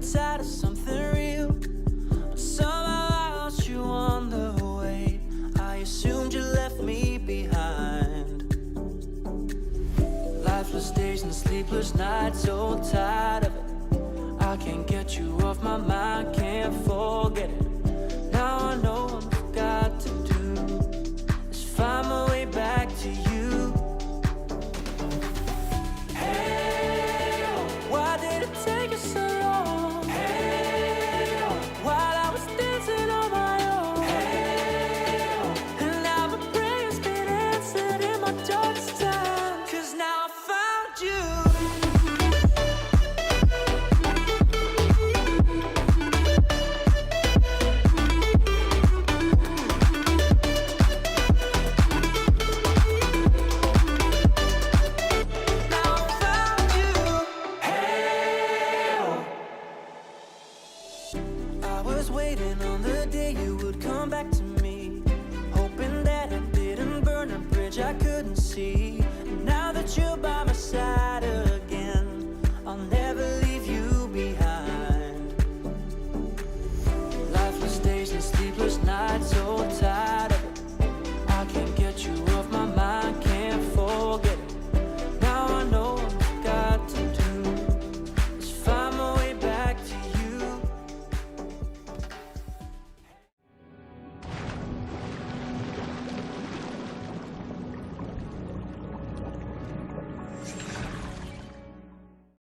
tide of something real, but somehow I lost you on the way. I assumed you left me behind. Lifeless days and sleepless nights, so tired of it. I can't get you off my mind, can't forget it. Now I know what I've got to do is find my way back to you. Hey, oh, why did it take us so long? Hey, oh, while I was dancing on my own. Hey, oh, and now my prayers been answered in my darkest time. 'Cause now I found you. I was waiting on the day you would come back to me, hoping that I didn't burn a bridge I couldn't see. And now that you're by my side,